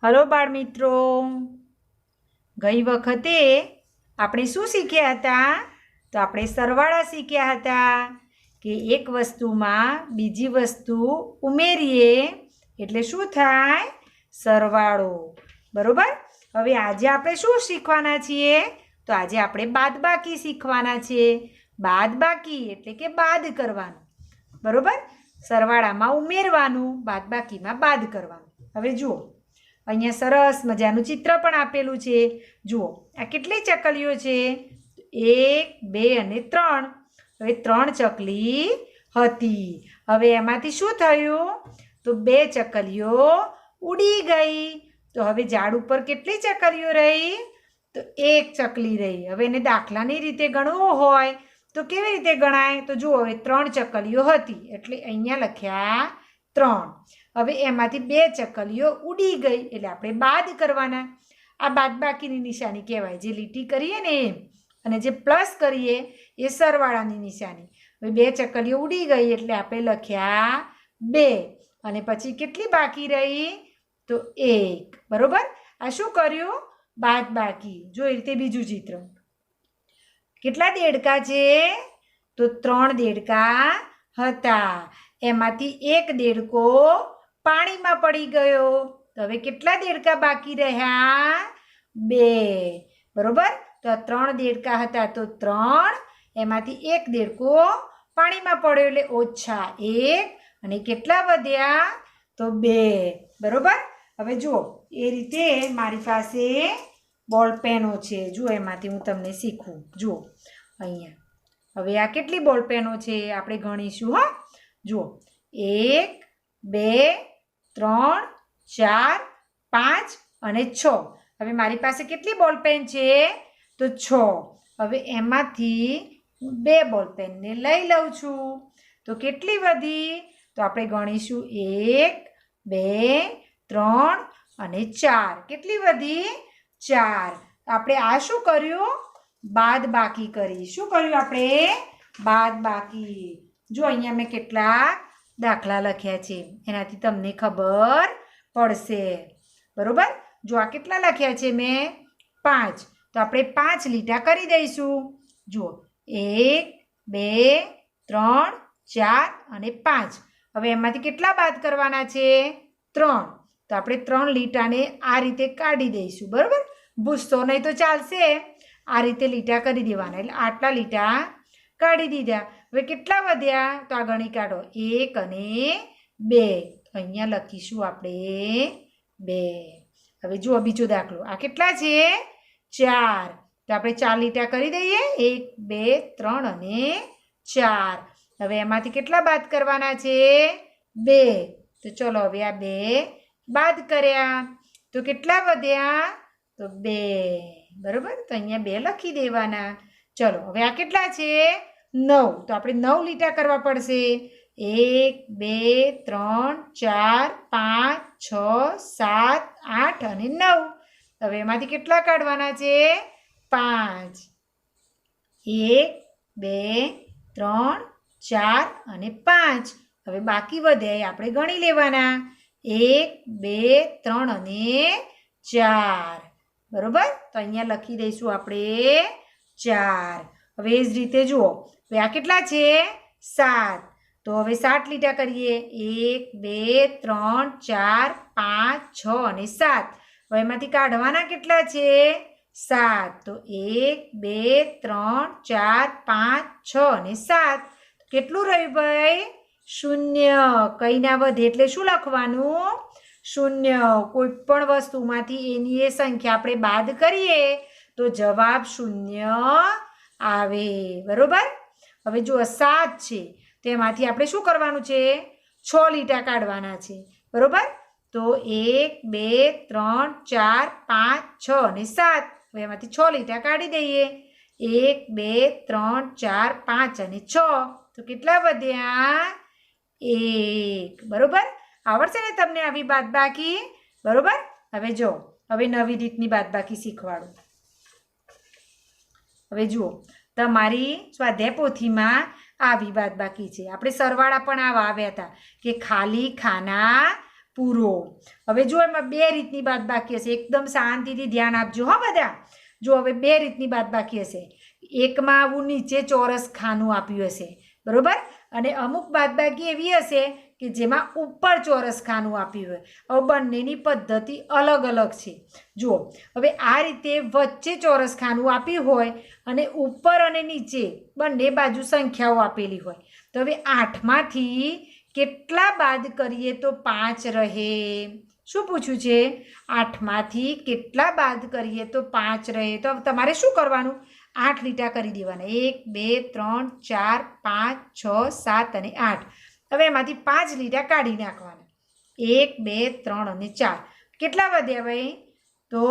Hello બાળ મિત્રો, ગઈ વખતે આપણે શું શીખ્યા હતા? તો આપણે સરવાળા શીખ્યા હતા કે એક વસ્તુમાં બીજી વસ્તુ ઉમેરીએ એટલે શું થાય? સરવાળો. બરોબર? હવે આજે આપણે શું શીખવાના છીએ? તો આજે આપણે બાદબાકી શીખવાના છીએ. બાદબાકી એટલે કે બાદ કરવાનું. બરોબર? સરવાળામાં ઉમેરવાનું, બાદબાકીમાં બાદ કરવાનું. હવે જુઓ, અહીંયા સરસ મજાનું ચિત્ર પણ આપેલું છે. જુઓ, આ કેટલી ચકલીઓ છે? 1, 2 અને 3. હવે 3 ચકલી હતી. હવે એમાંથી શું થયું? તો 2 ચકલીઓ ઉડી ગઈ. તો હવે ઝાડ ઉપર કેટલી ચકલીઓ રહી? તો 1 ચકલી રહી. હવે એને દાખલાની રીતે ગણવું હોય તો કેવી રીતે ગણાય? તો જુઓ, હવે 3 ચકલીઓ હતી એટલે અહીંયા લખ્યા 3. હવે એમાંથી 2 ચકલીઓ ઉડી ગઈ એટલે આપણે બાદ કરવાના. આ બાદબાકીની નિશાની કહેવાય. જે લીટી કરીએ ને એમ, અને જે પ્લસ કરીએ એ સરવાળાની નિશાની. હવે 2 ચકલીઓ ઉડી ગઈ એટલે આપણે લખ્યા 2. અને પછી કેટલી બાકી રહી? તો 1. બરોબર? આ શું કર્યું? બાદબાકી. જો એ રીતે બીજું ચિત્ર. કેટલા દેડકા છે? તો 3 દેડકા હતા. એમાંથી 1 દેડકો પાણીમાં પડી ગયો. તો હવે કેટલા દેડકા બાકી રહ્યા? 2. બરોબર? તો 3 દેડકા હતા તો 3. એમાંથી 1 દેડકો પાણીમાં પડ્યો એટલે ઓછા 1. અને કેટલા વધ્યા? તો 2. બરોબર? હવે જુઓ, એ રીતે મારી પાસે બોલ પેનો છે. જુઓ, એમાંથી હું તમને શીખવું. જુઓ અહીંયા. હવે આ કેટલી બોલ પેનો છે આપણે ગણીશું. હા, જુઓ, 1, 2, 3, 4, 5 અને 6. હવે મારી પાસે કેટલી બોલ પેન છે? તો 6. હવે એમાંથી હું 2 બોલ પેનને લઈ લઉં છું. તો કેટલી વધી? તો આપણે ગણીશું 1, 2, 3 અને 4. કેટલી વધી? 4. આપણે આ શું કર્યું? બાદબાકી કરી. શું કર્યું આપણે? બાદબાકી. જો અહીંયા મેં કેટલાક દાખલા લખ્યા છે, એનાથી તમને ખબર પડશે. બરોબર? જો આ કેટલા લખ્યા છે મેં? 5. તો આપણે 5 લીટા કરી દઈશું. જુઓ, 1, 2, 3, 4 અને 5. હવે એમાંથી કેટલા બાદ કરવાના છે? 3. તો આપણે 3 લીટાને આ રીતે કાઢી દઈશું. બરોબર? ભૂસતો નહીં તો ચાલશે. આ રીતે લીટા કરી દેવાના. એટલે આટલા લીટા કાઢી દીધા. હવે કેટલા વધ્યા? તો આ ગણી કાઢો. 1 અને 2. તો અહીંયા લખીશું આપણે 2. હવે જુઓ બીજો દાખલો. આ કેટલા છે? 4. તો આપણે 4 લીટા કરી દઈએ. 1, 2, 3 અને 4. હવે એમાંથી કેટલા બાદ કરવાના છે? 2. તો ચલો હવે આ 2 બાદ કર્યા. તો કેટલા વધ્યા? તો 2. બરોબર? તો અહીંયા 2 લખી દેવાના. ચલો હવે આ કેટલા છે? 9. તો આપણે 9 લીટા કરવા પડશે. 1, 2, 3, 4, 5, 6, 7, 8 અને 9. હવે એમાંથી કેટલા કાઢવાના છે? 5. 1, 2, 3, 4 અને 5. હવે બાકી વધે આપણે ગણી લેવાના. 1, 2, 3 અને 4. બરોબર? તો અહીંયા લખી દઈશું આપણે 4. હવે એ જ રીતે જુઓ, હવે આ કેટલા છે? 7. તો હવે 7 લીટા કરીએ. 1, 2, 3, 4, 5, 6 અને 7. હવે એમાંથી કાઢવાના કેટલા છે? 7. તો 1, 2, 3, 4, 5, 6 અને 7. કેટલું રહ્યું ભાઈ? 0. કંઈ ના વધે એટલે શું લખવાનું? 0. કોઈ પણ વસ્તુમાંથી એની એ સંખ્યા આપણે બાદ કરીએ તો જવાબ 0 આવે. બરોબર? હવે જુઓ 7 છે, તેમાંથી આપણે શું કરવાનું છે? 6 લીટા કાઢવાના છે. બરોબર? તો 1, 2, 3, 4, 5, 6 અને 7. હવે એમાંથી 6 લીટા કાઢી દઈએ. 1, 2, 3, 4, 5 અને 6. તો કેટલા વધ્યા? 1. બરોબર? આવડશે ને તમને આવી બાદબાકી? બરોબર? હવે જો, હવે નવી રીતની બાદબાકી શીખવાડું. હવે જુઓ, તમારી સ્વાધ્યાય પોથીમાં આવી બાદબાકી છે. આપણે સરવાળા પણ આવા આવ્યા હતા કે ખાલી ખાના પૂરો. હવે જો એમાં બે રીતની બાદબાકી હશે, એકદમ શાંતિથી ધ્યાન આપજો હા બધા. જો હવે બે રીતની બાદબાકી હશે. એકમાં આવું નીચે ચોરસ ખાનું આપ્યું હશે, બરોબર, અને અમુક બાદબાકી એવી હશે કે જેમાં ઉપર ચોરસ ખાનું આપ્યું હોય. હવે બંનેની પદ્ધતિ અલગ અલગ છે. જુઓ હવે આ રીતે વચ્ચે ચોરસ ખાનું આપ્યું હોય અને ઉપર અને નીચે બંને બાજુ સંખ્યાઓ આપેલી હોય. તો હવે 8માંથી કેટલા બાદ કરીએ તો 5 રહે? શું પૂછ્યું છે? 8માંથી કેટલા બાદ કરીએ તો 5 રહે? તો તમારે શું કરવાનું? 8 લીટા કરી દેવાના. 1 2 3 4 5 6 7 અને 8. હવે એમાંથી 5 લીટા કાઢી નાખવાના. 1 2 3 અને 4. કેટલા વધ્યા ભાઈ? તો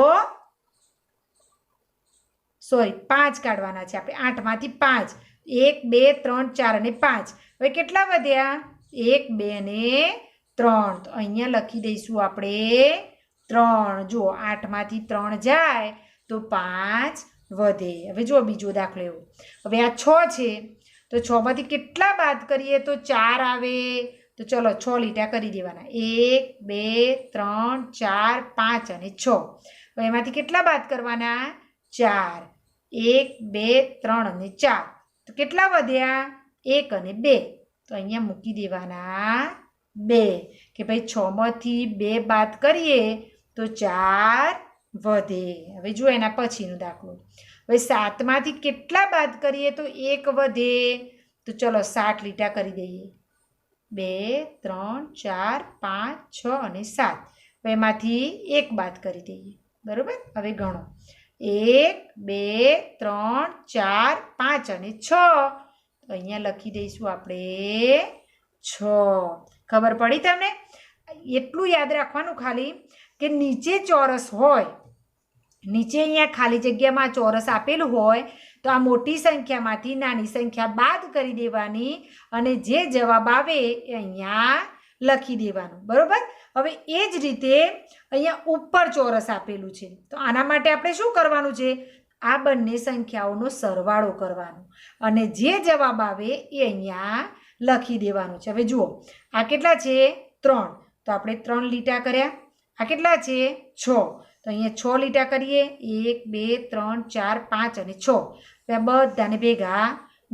સોરી 5 કાઢવાના છે આપણે. 8માંથી 5. 1 2 3 4 અને 5. હવે કેટલા વધ્યા? 1 2 અને 3. તો અહીંયા લખી દઈશું આપણે 3. જુઓ 8માંથી 3 જાય તો 5 વધે. હવે જુઓ બીજો દાખલો એવો. હવે આ 6 છે તો 6માંથી કેટલા બાદ કરીએ તો 4 આવે? તો ચલો 6 લીટા કરી દેવાના. 1 2 3 4 5 અને 6. હવે એમાંથી કેટલા બાદ કરવાના? 4. 1 2 3 અને 4. તો કેટલા વધ્યા? 1 અને 2. તો અહીંયા મૂકી દેવાના 2 કે ભાઈ 6માંથી 2 બાદ કરીએ તો 4 વધે. હવે જુઓ એના પછીનો દાખલો. હવે 7માંથી કેટલા બાદ કરીએ તો 1 વધે? તો ચલો 7 લીટા કરી દઈએ. 2 3 4 5 6 અને 7. હવે એમાંથી 1 બાદ કરી દઈએ, બરાબર. હવે ગણો 1 2 3 4 5 અને 6. તો અહીંયા લખી દઈશું આપણે 6. ખબર પડી તમને? એટલું યાદ રાખવાનું ખાલી કે નીચે ચોરસ હોય, નીચે અહીંયા ખાલી જગ્યામાં ચોરસ આપેલું હોય તો આ મોટી સંખ્યામાંથી નાની સંખ્યા બાદ કરી દેવાની અને જે જવાબ આવે એ અહીંયા લખી દેવાનું, બરોબર. હવે એ જ રીતે અહીંયા ઉપર ચોરસ આપેલું છે તો આના માટે આપણે શું કરવાનું છે? આ બંને સંખ્યાઓનો સરવાળો કરવાનો અને જે જવાબ આવે એ અહીંયા લખી દેવાનું છે. હવે જુઓ આ કેટલા છે? 3. તો આપણે 3 લીટા કર્યા. આ કેટલા છે? 6. તો અહીંયા 6 લીટા કરીએ. 1 2 3 4 5 અને 6. હવે બધાને ભેગા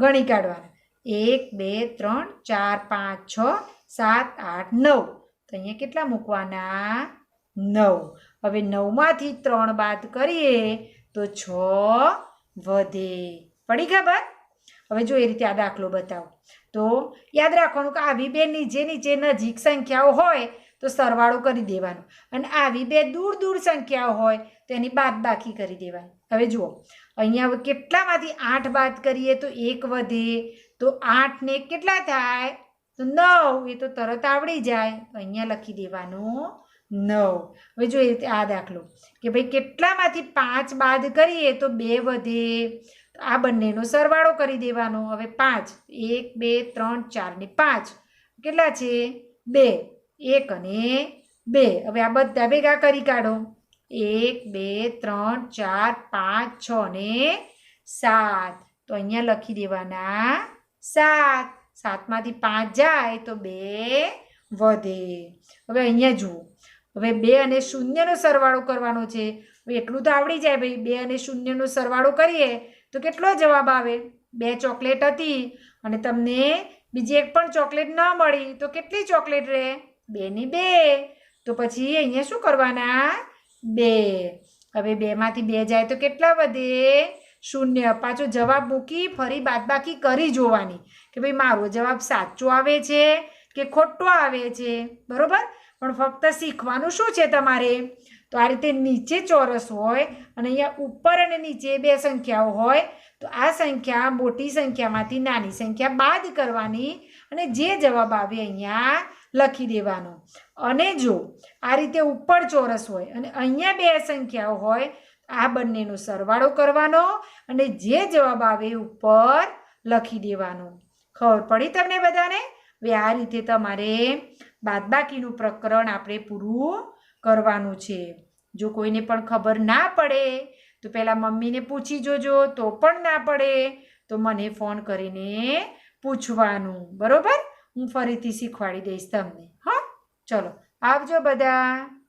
ગણી કાઢવાના. 1 2 3 4 5 6 7 8 9. તો અહીંયા કેટલા મૂકવાના? 9. હવે 9માંથી 3 બાદ કરીએ તો 6 વધે. પડી ખબર? હવે જો એ રીતે આ દાખલો બતાવો તો યાદ રાખવાનું કે આવી બે નીચે નીચે નજીક સંખ્યાઓ હોય તો સરવાળો કરી દેવાનો અને આવી બે દૂર દૂર સંખ્યાઓ હોય તો એની બાદબાકી કરી દેવાની. હવે જુઓ અહીંયા કેટલામાંથી 8 બાદ કરીએ તો 1 વધે. તો 8 ને કેટલા થાય? તો 9. એ તો તરત આવડી જાય. તો અહીંયા લખી દેવાનું 9. હવે જો એ રીતે આ દાખલો કે ભાઈ કેટલામાંથી 5 બાદ કરીએ તો 2 વધે. આ બંનેનો સરવાળો કરી દેવાનો. હવે 5 1 2 3 4 ને 5 કેટલા છે? 2. 1 અને 2. હવે આ બધા ભેગા કરી કાઢો. 1 2 3 4 5 6 અને 7. તો અહીંયા લખી દેવાના 7. 7માંથી 5 જાય તો 2 વધે. હવે અહીંયા જુઓ હવે 2 અને 0નો સરવાળો કરવાનો છે. હવે એટલું તો આવડી જાય ભાઈ. 2 અને 0નો સરવાળો કરીએ તો કેટલો જવાબ આવે? 2 ચોકલેટ હતી અને તમને બીજી એક પણ ચોકલેટ ન મળી તો કેટલી ચોકલેટ રહે? 2 ની 2. તો પછી અહીંયા શું કરવાના? 2. હવે 2માંથી 2 જાય તો કેટલા વધે? 0. પાછો જવાબ મૂકી ફરી બાદબાકી કરી જોવાની કે ભાઈ મારો જવાબ સાચો આવે છે કે ખોટો આવે છે, બરોબર. પણ ફક્ત શીખવાનું શું છે તમારે? તો આ રીતે નીચે ચોરસ હોય અને અહીંયા ઉપર અને નીચે બે સંખ્યાઓ હોય તો આ સંખ્યા મોટી સંખ્યામાંથી નાની સંખ્યા બાદ કરવાની અને જે જવાબ આવે અહીંયા લખી દેવાનો. અને જો આ રીતે ઉપર ચોરસ હોય અને અહીંયા બે સંખ્યાઓ હોય આ બંનેનો સરવાળો કરવાનો અને જે જવાબ આવે ઉપર લખી દેવાનો. ખબર પડી તમને બધાને? હવે આ રીતે તમારે બાદબાકીનું પ્રકરણ આપણે પૂરું કરવાનું છે. જો કોઈને પણ ખબર ના પડે તો પહેલાં મમ્મીને પૂછી જોજો. તો પણ ના પડે તો મને ફોન કરીને પૂછવાનું, બરોબર. હું ફરીથી શીખવાડી દઈશ તમને. હા, ચલો આવજો બધા.